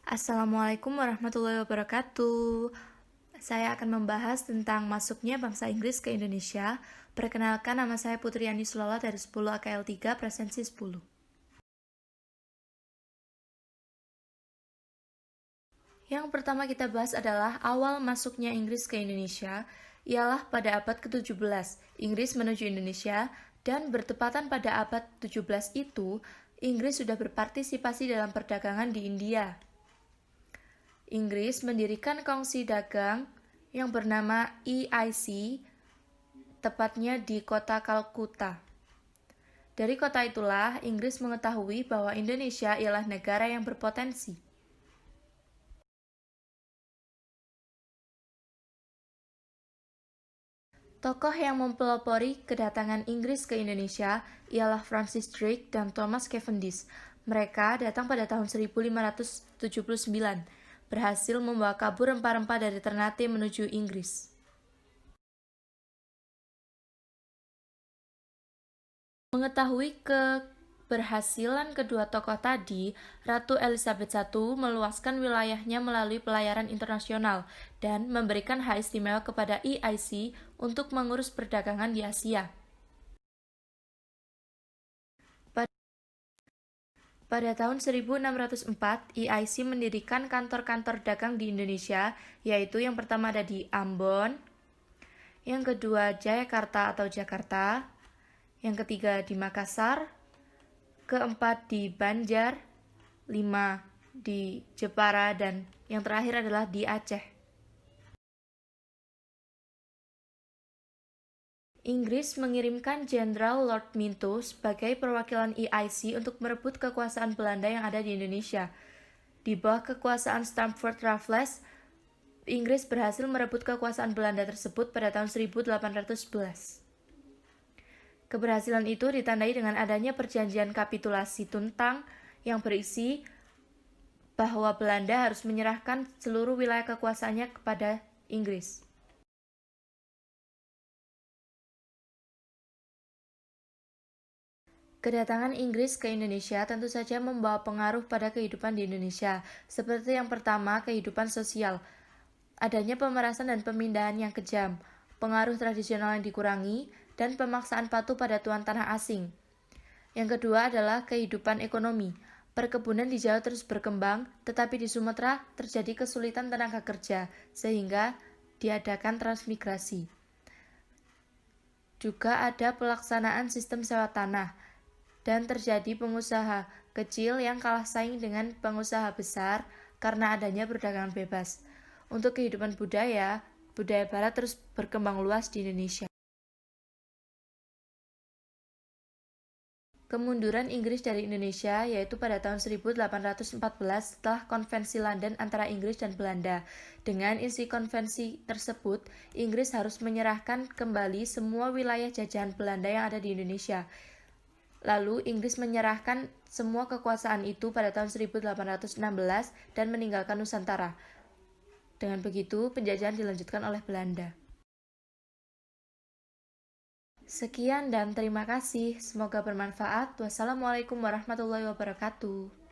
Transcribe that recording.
Assalamualaikum warahmatullahi wabarakatuh. Saya akan membahas tentang masuknya bangsa Inggris ke Indonesia. Perkenalkan, nama saya Putri Yani Sulala dari 10 AKL 3 Presensi 10. Yang pertama kita bahas adalah awal masuknya Inggris ke Indonesia, ialah pada abad ke-17. Inggris menuju Indonesia, dan bertepatan pada abad 17 itu, Inggris sudah berpartisipasi dalam perdagangan di India. Inggris mendirikan kongsi dagang yang bernama EIC, tepatnya di kota Kalkuta. Dari kota itulah, Inggris mengetahui bahwa Indonesia ialah negara yang berpotensi. Tokoh yang mempelopori kedatangan Inggris ke Indonesia ialah Francis Drake dan Thomas Cavendish. Mereka datang pada tahun 1579, berhasil membawa kabur rempah-rempah dari Ternate menuju Inggris. Mengetahui keberhasilan kedua tokoh tadi, Ratu Elizabeth I meluaskan wilayahnya melalui pelayaran internasional dan memberikan hak istimewa kepada EIC untuk mengurus perdagangan di Asia. Pada tahun 1604, EIC mendirikan kantor-kantor dagang di Indonesia, yaitu yang pertama ada di Ambon, yang kedua Jayakarta atau Jakarta, yang ketiga di Makassar, keempat di Banjar, 5 di Jepara, dan yang terakhir adalah di Aceh. Inggris mengirimkan Jenderal Lord Minto sebagai perwakilan EIC untuk merebut kekuasaan Belanda yang ada di Indonesia. Di bawah kekuasaan Stamford Raffles, Inggris berhasil merebut kekuasaan Belanda tersebut pada tahun 1811. Keberhasilan itu ditandai dengan adanya perjanjian kapitulasi Tuntang yang berisi bahwa Belanda harus menyerahkan seluruh wilayah kekuasaannya kepada Inggris. Kedatangan Inggris ke Indonesia tentu saja membawa pengaruh pada kehidupan di Indonesia, seperti yang pertama, kehidupan sosial. Adanya pemerasan dan pemindahan yang kejam, pengaruh tradisional yang dikurangi, dan pemaksaan patuh pada tuan tanah asing. Yang kedua adalah kehidupan ekonomi. Perkebunan di Jawa terus berkembang, tetapi di Sumatera terjadi kesulitan tenaga kerja, sehingga diadakan transmigrasi. Juga ada pelaksanaan sistem sewa tanah, dan terjadi pengusaha kecil yang kalah saing dengan pengusaha besar karena adanya perdagangan bebas. Untuk kehidupan budaya Barat terus berkembang luas di Indonesia. Kemunduran Inggris dari Indonesia yaitu pada tahun 1814 setelah Konvensi London antara Inggris dan Belanda. Dengan isi konvensi tersebut, Inggris harus menyerahkan kembali semua wilayah jajahan Belanda yang ada di Indonesia. Lalu Inggris menyerahkan semua kekuasaan itu pada tahun 1816 dan meninggalkan Nusantara. Dengan begitu, penjajahan dilanjutkan oleh Belanda. Sekian dan terima kasih. Semoga bermanfaat. Wassalamualaikum warahmatullahi wabarakatuh.